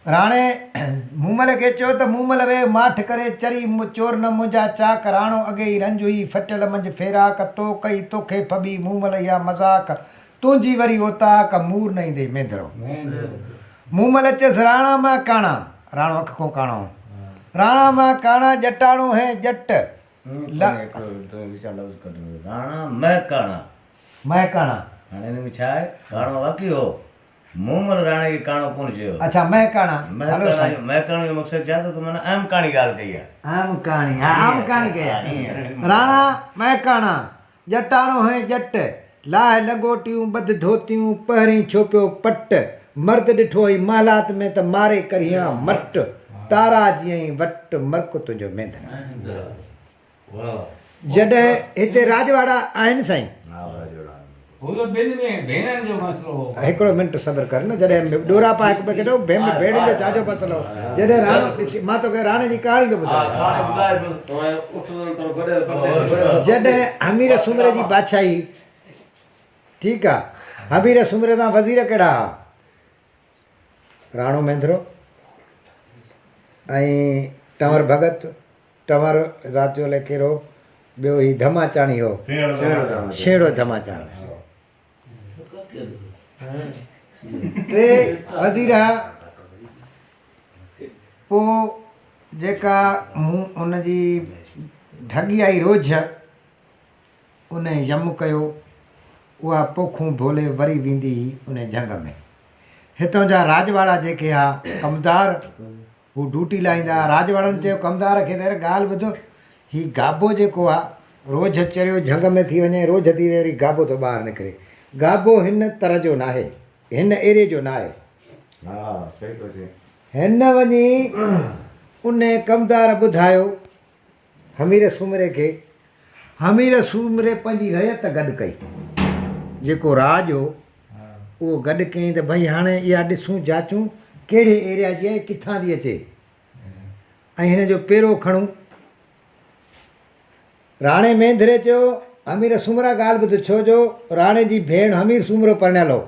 राणे मूमल खे चयो त मूमल वे माठ करे चरी चोर न मुंहिंजा चाक राणो अॻे ई रंज हुई फटियल मंझ फेराक तो कई तोखे फबी मूमल या मज़ाक तुंहिंजी वरी ओताक मूर न ईंदे मेंदरो मूमल चयसि राणा मां काणा राणो अख खां काणो राणा मां काणा जटाणो है जट राणा मैं काणा मैं काणा हाणे हिन में छा आहे काणो वाक़ई हो मूमल राणे खे काणो कोन चयो अच्छा मैं काणा हलो साईं मैं काणे जो मक़सदु छा त माना आम कहाणी ॻाल्हि कई आहे आम कहाणी हा आम कहाणी कई राणा मैं काणा जटाणो है जट लाहे लंगोटियूं बद धोतियूं पहिरीं छोपियो पट मर्द ॾिठो ई मालात में त मारे करियां मट तारा जीअं वट मर्क तुंहिंजो मेंदर जॾहिं हिते राजवाड़ा आहिनि साईं हिकिड़ो मिंट सब्र कर न जॾहिं डोरा पाए हिकु ॿ भेण जो छाजो मसलो जॾहिं राणो मां तोखे राणे जी कहाणी थो ॿुधायां जॾहिं हमीर सुमरे जी बादशाही ठीकु आहे हमीर सुमरे सां वज़ीर कहिड़ा हुआ राणो मेंदरो ऐं टंवर भगत टंवर रात जो लेखेरो ॿियो ही धमाचाणी हो छेड़ो धमाचाणी टे वज़ीर पोइ जेका मूं उनजी ठगी आई रोज़ उन यम कयो उहा पोखूं भोले वरी वेंदी उन जंग में हितां जा राजवाड़ा जेके आहे कमदार हू ड्यूटी लाहींदा राजवाड़नि चयो कमदार खे त ॻाल्हि ॿुधो हीउ गाबो जेको आहे रोज़ चरियो झंग में थी वञे रोज़ थी वरी गाबो थो ॿाहिरि निकिरे गाबो हिन तरह जो न आहे हिन एरे जो न आहे हिन वञी उन कमदार ॿुधायो हमीर सूमरे खे हमीर सूमरे पंहिंजी रयत गॾु कई जेको राज हो उहो गॾु कयईं त भई हाणे इहा ॾिसूं जाचूं कहिड़े एरिया जी आहे किथां थी अचे ऐं हिन जो पेरो खणूं राणे मेंदरे चयो हमीर सूमरा ॻाल्हि ॿुध छो जो राणे जी भेण हमीर सूमरो परिणियल हो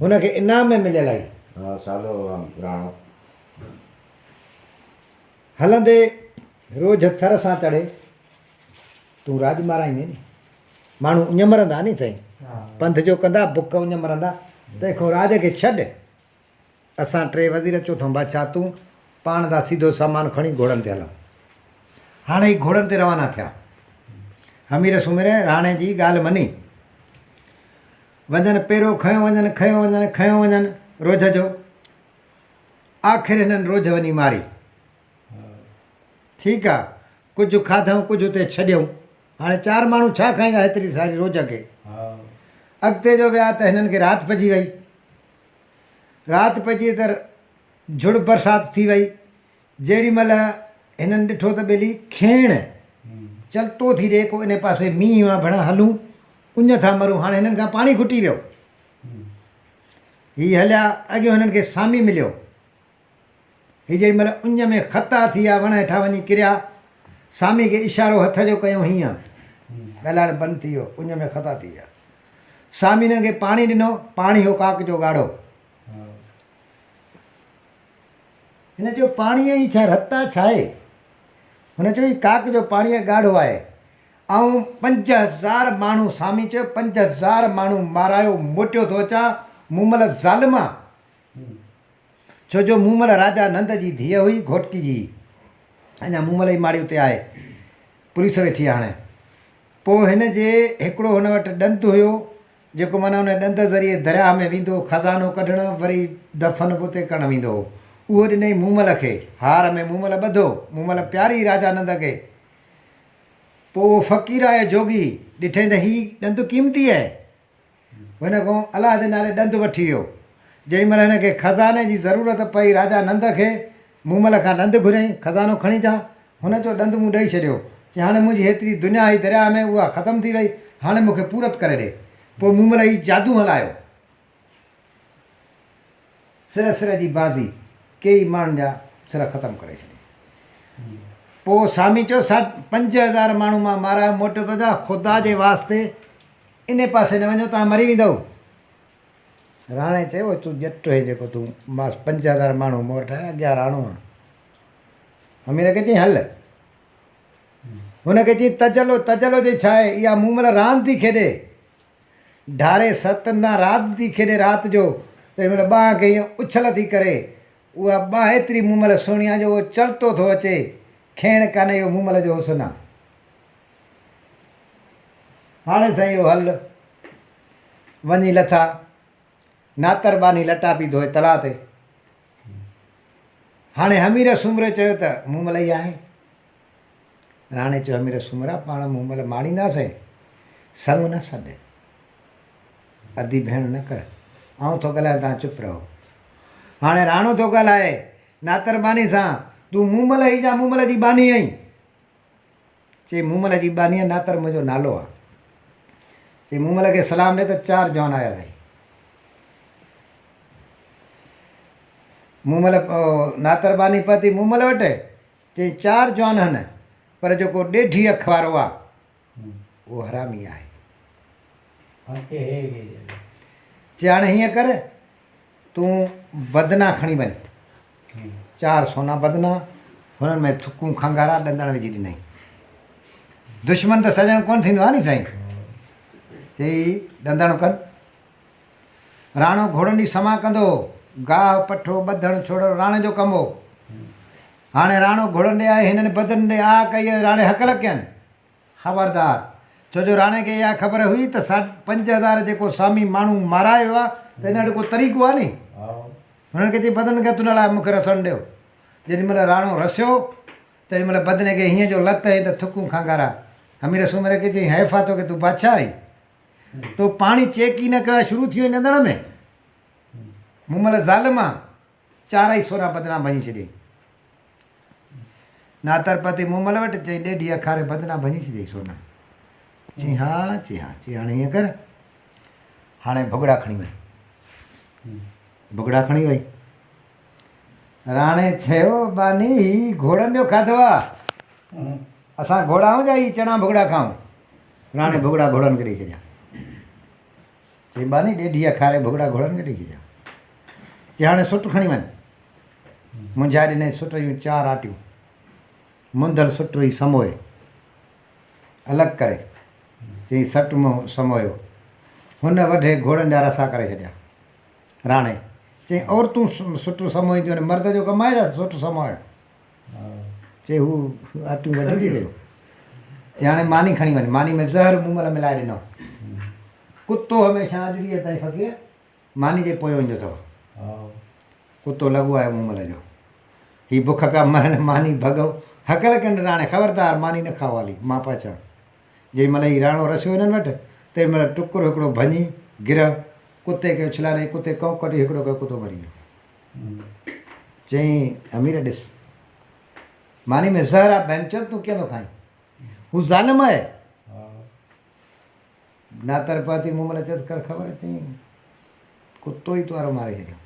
हुनखे इनाम में मिलियल आई हलंदे रोज़ थर सां चढ़े तूं राज माराईंदे नी माण्हू उञ मरंदा नी साईं पंध जो कंदा बुख उञ मरंदा तंहिंखां राज खे छॾ असां टे वज़ीर चोथों बादशाह तूं पाण था सीधो सामान खणी घोड़नि ते हलूं हाणे ही घोड़नि ते रवाना थिया हमीर सूमरे राणे जी ॻाल्हि मनी वञनि पेरो खयो वञनि रोज़ जो आख़िर हिननि रोज़ वञी मारी ठीकु आहे कुझु खाधऊं कुझु हुते छॾियऊं हाणे चारि माण्हू छा खाईंदा हेतिरी सारी रोज़ खे अॻिते जो विया त हिननि खे राति पइजी वई राति पइजी त झुड़ बरसाति थी वई जेॾीमहिल हिननि ॾिठो त ॿेली खेण चलतो थी ॾे को इन पासे मींहुं आहे भेण हलूं उञ था मरूं हाणे हिननि खां पाणी खुटी वियो हीअ हलिया अॻियो हिननि खे सामी मिलियो हीअ जेॾीमहिल उञ में ख़ता थी विया वण हेठां वञी किरिया सामी खे इशारो हथ जो कयूं हीअं ॻाल्हाइणु बंदि थी वियो उञ में ख़ता थी विया सामी हिननि खे पाणी ॾिनो पाणी हो काक जो ॻाढ़ो हिन चयो पाणीअ जी छा रता छा आहे हुन चयो हीउ काक जो पाणीअ ॻाढ़ो आहे ऐं 5000 माण्हू सामी चयो 5000 माण्हू मारायो मोटियो थो अचां मूमल ज़ालिमा छो जो मूमल राजा नंद जी धीअ हुई घोटकी जी अञा मूमल जी माड़ी उते आहे पुलिस वेठी आहे हाणे पोइ हिन जे हिकिड़ो हुन वटि ॾंदु हुयो जेको माना हुन ॾंद ज़रिए दरिया में वेंदो खज़ानो कढणु वरी दफ़न बि उते करणु वेंदो हो उहो ॾिनई मूमल खे हार में मूमल ॿधो मूमल प्यारी राजा नंद खे पोइ फ़क़ीर आहे जोगी ॾिठई त हीउ ॾंदु क़ीमती आहे हिन खां अलाह जे नाले ॾंदु वठी वियो जेॾीमहिल हिनखे खज़ाने जी ज़रूरत पई राजा नंद खे मूमल खां ॾंदु घुरियईं खज़ानो खणी अचां हुन चयो ॾंदु मूं ॾेई छॾियो चई हाणे मुंहिंजी हेतिरी दुनिया जी दरिया में उहा ख़तमु थी वई हाणे मूंखे पूरत करे ॾे पोइ मूमल ही जादू हलायो सिर जी बाज़ी कई माण्हुनि जा सिर ख़तमु करे छॾी पोइ सामी चयो 5000 माण्हू मां मारायो मोटियो थो जा ख़ुदा जे वास्ते इन पासे न वञो तव्हां मरी वेंदव राणे चयो तूं ॼटो आहे जेको तूं मां 5000 माण्हू मोर ठाहिया 11 आणो आहे अमीर खे चई हल हुनखे चई तजलो जे छा आहे इहा मूं महिल रांदि थी खेॾे ढारे सत न राति थी खेॾे राति जो तेॾी महिल ॿांह खे ईअं उछल थी करे उहा ॿांह एतिरी मूं महिल सुहिणी आहे जो उहो चलतो थो अचे खेण कान्हे इहो मूं महिल जो हुस्न आहे हाणे साईं इहो हल वञी लथा नातर बानी लटा पई धोए तला ते हाणे हमीर सूमर चयो त मूं महिल ई आहे राणे चयो हमीर सूमरा पाण मूं महिल माणींदासीं संग न सॾ अधी भेण न कर आउं थो ॻाल्हायां तव्हां चुप रहो हाणे राणो थो ॻाल्हाए नातर बानी सां तूं मूं महिल ई जा मूं महिल जी बानी आहीं चई मूं महिल जी बानी आहे नातर मुंहिंजो नालो आहे चई मूं महिल खे सलाम ॾे त 4 जॉन आया अथई मूं महिल नातर बानी पती मूं महिल वटि चई 4 जॉन आहिनि पर जेको ॾेढी अख वारो आहे उहो हरामी आहे चई हाणे हीअं कर तूं बदना खणी वञ 4 सोना बदना हुननि में थुकूं खंगारा ॾंदण विझी ॾिनई दुश्मन त सॼणु कोन थींदो आहे नी साईं चई ॾंदण कनि राणो घोड़नि जी समा कंदो गाह पठो ॿधणु छोड़ो राणे जो कमु हो हाणे राणो घोड़नि ॾे आहे हिननि बदन ॾे आ कई राणे हकल कयनि ख़बरदार छो जो राणे खे इहा ख़बर हुई त 5000 जेको सामी माण्हू मारायो आहे त हिन वटि को तरीक़ो आहे नी हुननि खे चई बदन खे तुन लाइ मूंखे रसणु ॾियो जेॾी महिल राणो रसियो तेॾी महिल बदने खे हीअं जो लत हई त थुकूं खंगारा हमीर सूमर खे चई हैफ़ा तो के तूं बादशाह आई तो पाणी चेक ई न कयो शुरू थी वई नंदण में मूं महिल ज़ालिम आहे 4 सोना बदना भञी छॾियईं नातर पति मूं महिल वटि चई ॾेढी अखारे बदना भञी छॾियईं सोना चई हा चई हाणे हीअं कर हाणे भुॻड़ा खणी वञ भुॻड़ा खणी वई राणे चयो बानी ही घोड़नि जो खाधो आहे असां घोड़ा आहियूं या ही चणा भुॻड़ा खाऊं राणे भुॻड़ा घोड़नि खे ॾेई छॾिया चई बानी ॾेढी अखारे भुॻड़ा घोड़नि खे ॾेई छॾिया चई हाणे सुट खणी वञ मुंझाए ॾिनई सुट जूं 4 आटियूं मुंदल सुट हुई समोए अलॻि करे चई सट मां समोयो हुन वढे घोड़नि जा रसा करे छॾिया राणे चई औरतूं सुट समोईंदियूं आहिनि मर्द जो कमु आहे छा सुट समोइणु चई हू आटियूं वढिजी वियो चई हाणे मानी खणी वञ मानी में ज़हर मूं महिल मिलाए ॾिनो कुतो हमेशह अॼु ताईं फ़क़ीर मानी जे पोयों ईंदो अथव कुतो लॻो आहे मूं महिल जो हीअ बुख पिया मरनि मानी भॻो हकल कनि राणे ख़बरदार मानी न खाओ हाली मां पिया चवां जेॾी महिल हीअ राणो रसियो हिननि वटि तेॾी महिल टुकुर हिकिड़ो भञी गिर कुते खे उछलारे कुते कौं कटी हिकिड़ो कयो कुतो मरी वियो चई अमीर ॾिस मानी में ज़हर आहे बहनचंद तूं कीअं थो खाईं हू ज़ालिम आहे नातर पाती मूं महिल चयसि कर ख़बर चई कुतो ई तुआरो मारे छॾियो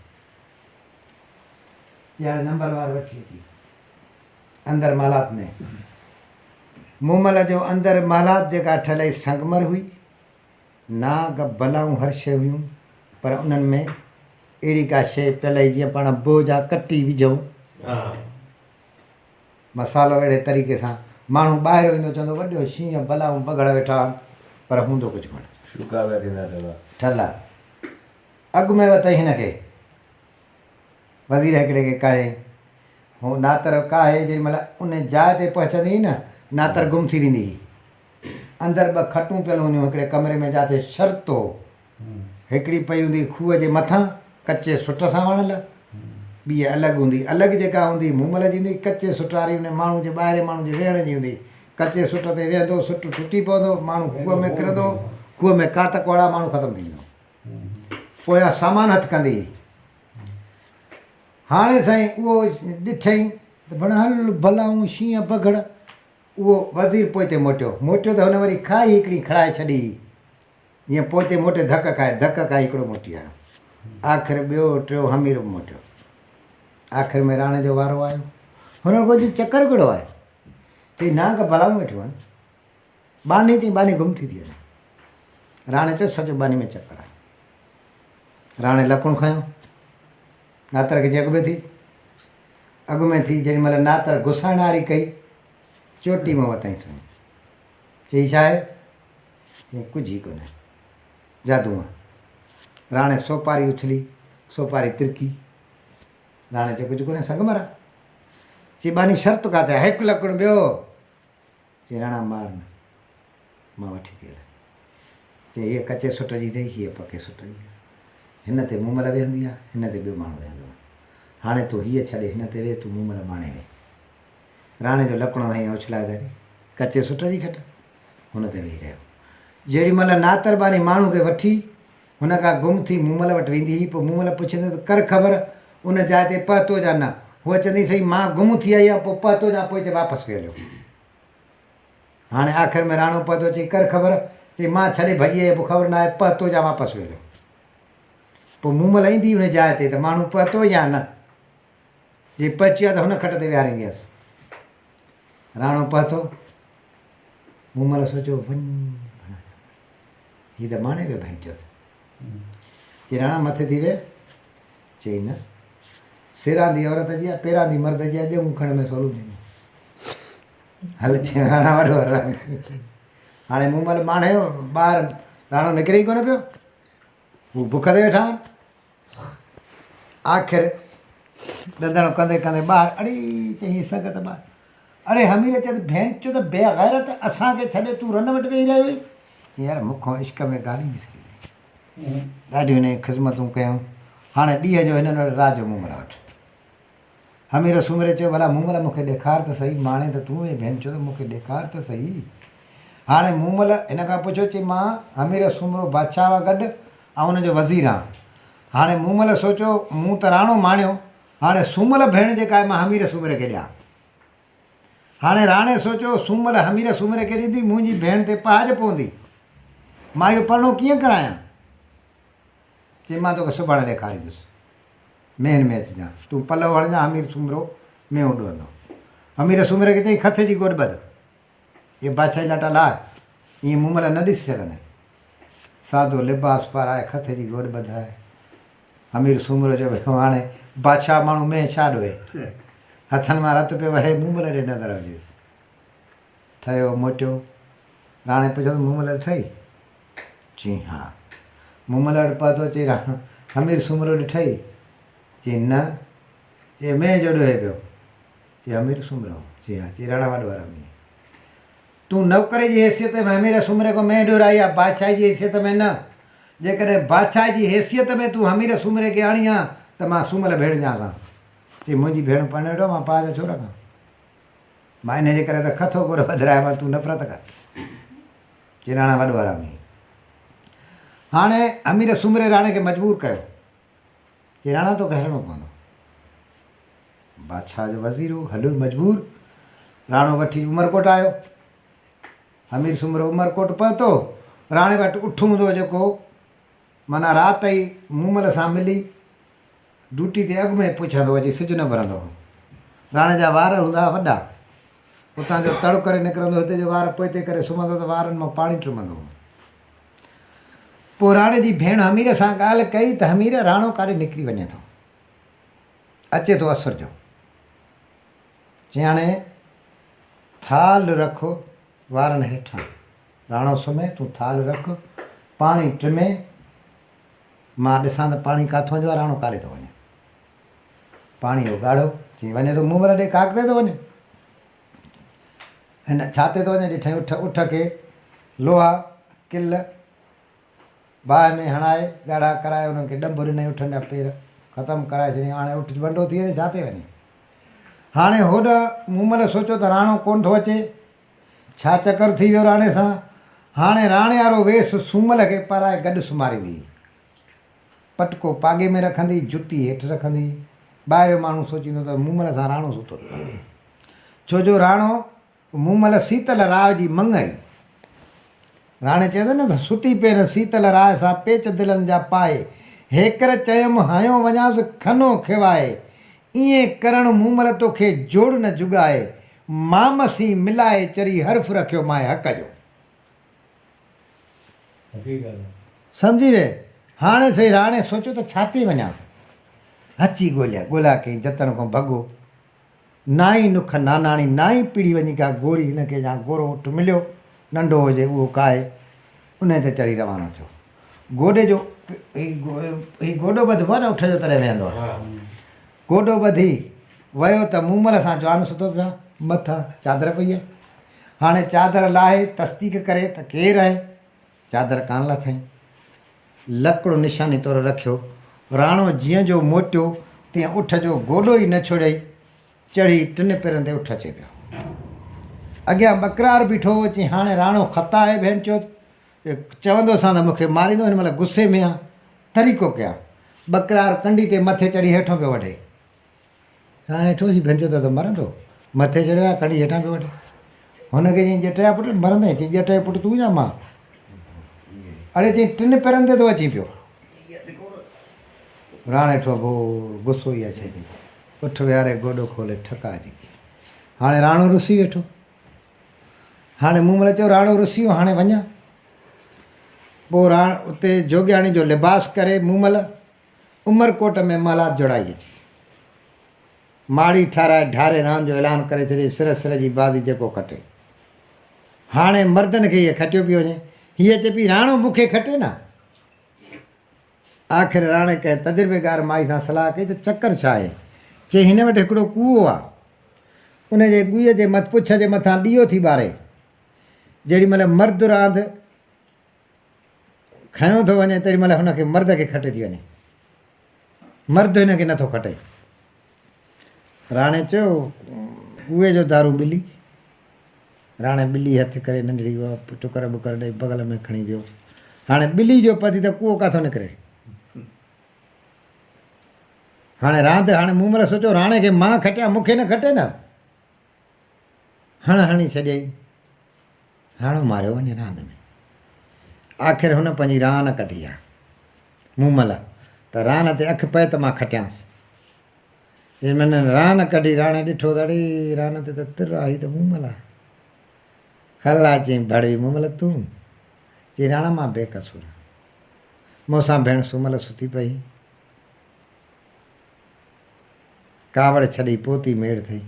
हाणे नंबर वार वठी अची अंदरि महालात में मूं महिल जो अंदरि महालात जेका ठहियल संगमर हुई नाग बलाऊं हर शइ हुयूं पर उन्हनि में अहिड़ी का शइ पियल हुई जीअं पाण बोजा कटी विझूं मसालो अहिड़े तरीक़े सां माण्हू ॿाहिरि ईंदो चवंदो वॾो शींहं बलाऊं बगड़ वेठा पर हूंदो कुझु कोन ठल अॻु में वरितई हिनखे वज़ीर हिकिड़े खे काहे हू नातर काहे जेॾी महिल उन जाइ ते पहुचंदी न नातर गुम थी वेंदी हुई अंदरि 2 खटूं पियल हूंदियूं हिकिड़े कमरे में जाते शर्तो हिकिड़ी पई हूंदी खूह जे मथां कचे सुट सां वणल ॿी अलॻि हूंदी अलॻि जेका हूंदी मूं महिल जी हूंदी कचे सुट वारी हुन माण्हू जे ॿाहिरि माण्हू जे वेहण जी हूंदी कचे सुट ते वेहंदो सुट टुटी पवंदो माण्हू खूह में किरंदो खूह में कात कोड़ा माण्हू ख़तमु थी वेंदो पोयां सामान हथु कंदी हाणे साईं उहो ॾिठई त भण हल भलाऊं शींहं बगड़ उहो वज़ीर पोइते मोटियो त हुन वरी खाई हिकिड़ी खड़ाए छॾी ईअं पोइते मोटे धक खाए हिकिड़ो मोटी आयो आख़िर ॿियो टियों हमीर बि मोटियो आख़िर में राणे जो वारो आयो हुन को चकर कहिड़ो आहे चई नाग भलाऊं वेठो आहिनि बानी चई बानी गुम थी वञे राणे चयो सॼो बानी में चकर आहे राणे लकुणु खंयो नातर खे चई अॻु में थी जेॾी महिल नातर घुसाइण वारी कई चोटी में वताई सुणी चई छा आहे चई कुझु ई कोन्हे जादू आहे राणे सोपारी उछली सोपारी तिरकी राणे चयो कुझु कोन्हे संगमरा चई बानी शर्त किथे आहे हिकु लकुणु ॿियो चई राणा मार न मां वठी थी हलां चई हीअ कचे सुट जी अथई हीअ पके सुट जी आहे हिन ते मूमल वेहंदी आहे हिन ते ॿियो माण्हू वेहंदो आहे हाणे तूं हीअ छॾे हिन ते वेह तूं मूमल माणे वेह राणे जो लकुणो हईं उछलाए दादी कचे सुट जी खट हुन ते वेही रहियो जेॾी महिल नातरबानी माण्हू खे वठी हुन खां गुम थी मूमल वटि वेंदी हुई पोइ मूमल पुछंदे त कर ख़बर उन जाइ ते पहुतो जा न हूअ चवंदी सही मां गुम थी आई आहियां पोइ पहुतो जा पोइ हिते वापसि वेहलो हाणे आख़िर में राणो पहुतो चई कर ख़बर चई मां छॾे भॼी आहियां पोइ ख़बर न आहे पहुतो जा वापसि वेहलो पोइ मूमल ईंदी हुन जाइ ते त माण्हू पहुतो या न जे पहुची आहे त हुन खट ते विहारींदी हुअसि राणो पहुतो मूमल सोचियो वञ हीअ त माणे वियो भेण चयो चई राणा मथे थी वे चई न सिरांदी औरत जी आहे पेरांदी मर्द जी आहे ॼऊं खण में सोलूं थींदियूं हल चई राणा वॾो हाणे मूमल माणे ॿाहिरि राणो निकिरे ई कोन पियो हू बुख ते वेठा आहिनि आख़िर ॾंदड़ कंदे कंदे ॿाहिरि अड़े चई हीअ संगत ॿाहिरि अड़े हमीर चए त भेण चयो त बेग़ैरत असांखे छॾे तूं रन वटि वेही रहियो हुई यार मूंखां इश्क में ॻाल्हि निकिरी ॾाढियूं हिन ख़िदमतूं कयूं हाणे ॾींहं जो हिननि वटि राति जो मूमल वटि हमीर सुमरे चयो भला मूमल मूंखे ॾेखार त सही माणे त तूं भेण चयो त मूंखे ॾेखार त सही हाणे मूमल हिन खां पुछियो चई मां हमीर सुमरो बादशाह हुआ गॾु ऐं हुनजो वज़ीर आहियां हाणे मूमल सोचियो मूं त राणो माणियो हाणे सूमल भेण जेका आहे मां हमीर सूमरे खे ॾियां हाणे राणे सोचियो सूमल हमीर सूमरे खे ॾींदी मुंहिंजी भेण ते पहाज पवंदी मां इहो परणो कीअं करायां चई मां तोखे सुभाणे ॾेखारींदुसि मेन में अचिजांइ तूं पलव हणजां हमीर सूमरो में उॾंदो हमीर सूमरे खे चई खथ जी गोॾ ॿध इहे बादशाही लाटा लाइ ईअं मूमल न ॾिसी सघंदे सादो लिबास पाराए खथ जी गोॾ ॿधाए हमीर सूमरो जो वियो हाणे बादशाह माण्हू में छा ॾोए हथनि मां रतु पियो वहे मूमल ॾे नज़र हुजेसि ठहियो मोटियो राणे पुछियो मूमल ॾिठई चई हा मूमल वटि पहुतो चई हमीर सूमरो ॾिठई चई न चई में जो ॾोहे पियो चई हमीर सूमरो चई हा चई राणा वॾो वारा तूं नौकर जी हैसियत में हमीर सूमरे खां में ॾोराई आहे बादशाह जी हैसियत में न जेकॾहिं बादशाह जी हैसियत में तूं हमीर सूमरे खे आणी आहे त मां सूमल भेण ॼांसां चई मुंहिंजी भेण पाणे वेठो मां पाउ छो रखां मां इन जे करे त खथो गोॾ ॿधाए मां तूं नफ़रत कर चई राणा वॾो आरामी हाणे हमीर सूमरे राणे खे मजबूर कयो चई राणा तोखे हलिणो पवंदो बादशाह जो वज़ीर हो हलियो मजबूर राणो वठी उमरकोट आयो हमीर सूमरो उमरकोट पहुतो राणे वटि उठ हूंदो जेको माना राति ई मूमल सां मिली ड्यूटी ते अॻु में पुछंदो अची सिज न भरंदो राणे जा वार हूंदा वॾा उतां जो तड़ करे निकिरंदो हिते जो वार पोइ करे सुम्हंदो त वारनि मां पाणी टुमंदो पोइ राणे जी भेण हमीर सां ॻाल्हि कई त हमीर राणो काॾे निकिरी वञे थो अचे थो असुर जो चई हाणे थाल रखो वारनि हेठां राणो सुम्हे तूं थाल रख पाणी टिमे मां ॾिसां त पाणी किथां जो आहे राणो काॾे थो वञे पाणी जो ॻाढ़ो चई वञे थो मूमल ॾे काक ते थो वञे हिन छा ते थो वञे ॾिठईं उठ खे लोहा किल बाहि में हणाए ॻाढ़ा कराए उन्हनि खे ॾंभ ॾिनई उठनि जा पेर ख़तमु कराए छॾियईं हाणे उठ वंडो थी वञे छा ते वञे हाणे होॾ मूमल सोचियो त राणो कोन थो अचे छा चकर थी वियो राणे सां हाणे राणे वारो वेस सूमल खे पाराए गॾु सुम्हारींदी पटको पागे में रखंदी जुती हेठि रखंदी ॿाहिरियो माण्हू सोचींदो त मूमल सां राणो सुतो छो जो राणो मूमल शीतल राह जी मंग आई राणे चए थो न त सुती पे न शीतल राह सां पेच दिलनि जा पाए हेकर चयमि हयो वञासि खनो खिवाए ईअं करणु मूमल तोखे जोड़ न जुगाए मामसी मिलाए चरी हर्फ़ रखियो माए हक़ जो सम्झी वे हाणे सही राणे सोचियो त छा थी वञा हची ॻोल्हिया कई जतन खां भॻो ना ई नुख नानाणी ना ई पीड़ी वञी का गोरी हिनखे या गोरो उठ मिलियो नंढो हुजे उहो काए उन ते चढ़ी रवानो थियो गोॾे जो ही गोॾो ॿधबो आहे न उठ जो तॾहिं वेहंदो आहे गोॾो ॿधी वियो त मूमल सां जवान सुठो पिया मथां चादर पई आहे हाणे चादर लाहे तस्दीक करे त केरु आहे चादर कान लथई लकिड़ो निशानी तौरु रखियो राणो जीअं जो मोटियो तीअं उठ जो गोॾो ई न छोड़ियई चढ़ी 3 पेरनि ते उठ अचे पियो अॻियां बकरार बीठो हो चई हाणे राणो ख़ता आहे भेण चो चवंदोसां त मूंखे मारींदो हिन महिल गुस्से में आहे तरीक़ो कया बकरार कंडी ते मथे चढ़ी हेठों पियो वठे हाणे हेठो ई भेण चो त मरंदो मथे चढ़ियो आहे कंडी हेठां पियो वठे हुनखे चई ॼट जा पुट मरंदे चई ॼट जो पुट तूं या मां अड़े चई 3 पेरनि ते थो अची पियो राणे ठो गुस्सो ई अचे थी उठ विहारे गोॾो खोले ठकाइजी हाणे राणो रुसी वेठो हाणे मूं महिल चयो राणो रुसी वियो हाणे वञा पोइ उते जोगियाणी जो लिबास करे मूं महिल उमरकोट में मालात जोड़ाई अची माड़ी ठाराए ढारे रांदि जो ऐलान करे छॾी सिर जी बाज़ी जेको खटे हाणे मर्दनि खे इहे खटियो पियो वञे हीअ चए पई राणो मूंखे खटे न आख़िर राणे कंहिं तजुर्बेगार माई सां सलाह कई त चकर छा आहे चई हिन वटि हिकिड़ो कूओ आहे उनजे कुएं जे पुछ जे मथां ॾीओ थी ॿारे जेॾी महिल मर्द रांदि खयों थो वञे तेॾी महिल हुनखे मर्द खे खटे थी वञे मर्द हिनखे नथो खटे राणे चयो कुएं जो दारू ॿिली राणे ॿिली हथु करे नंढड़ी टुकर बुकर ॾेई बगल में खणी वियो हाणे ॿिली जो पति त कुओ किथां निकिरे हाणे रांदि हाणे मूं महिल सोचियो राणे खे मां खटिया मूंखे न खटे न हणी छॾियई राणो मारियो वञे रांदि में आख़िर हुन पंहिंजी रान कढी आहे मूं महिल त रान ते अखि पए त मां खटियांसि जेॾीमहिल रान कढी राणे ॾिठो त अड़े रान ते त तिर आई त मूं महिल हला चई भड़वी मूं महिल तूं चई राणा मां बेकसूर मूंसां भेण सुमल सुती पई कावड़ छॾी पोती मेड़ थी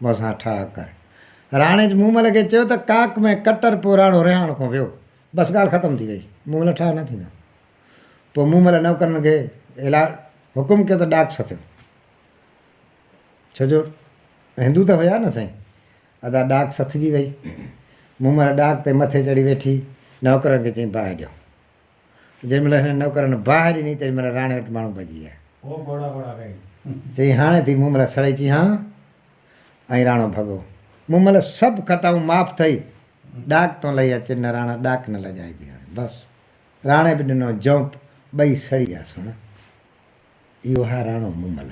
मूंसां ठाह कर राणे मूं महिल खे चयो त काक में कटर पोइ राणो रिहाण खां वियो बसि ॻाल्हि ख़तमु थी वई मूं महिल ठाह न थींदा पोइ मूं महिल नौकरनि खे ऐलान हुकुम कयो त डाक सथियो छो जो हिंदू त हुया न साईं अदा डाक सथिजी वई मूं महिल डाक ते मथे चढ़ी वेठी नौकरनि खे चई बाहि ॾियो जेॾी महिल हिन नौकरनि बाहि ॾिनी तेॾी महिल राणे वटि माण्हू भॼी विया चई हाणे थी मूं महिल सड़े चई हा ऐं राणो भॻो मूं महिल सभु ख़ताऊं माफ़ु अथई डाक तो लही अचे न राणा डाक न लॼाई बि हाणे बसि राणे बि ॾिनो जंप ॿई सड़ी विया सुण इहो आहे राणो मूं महिल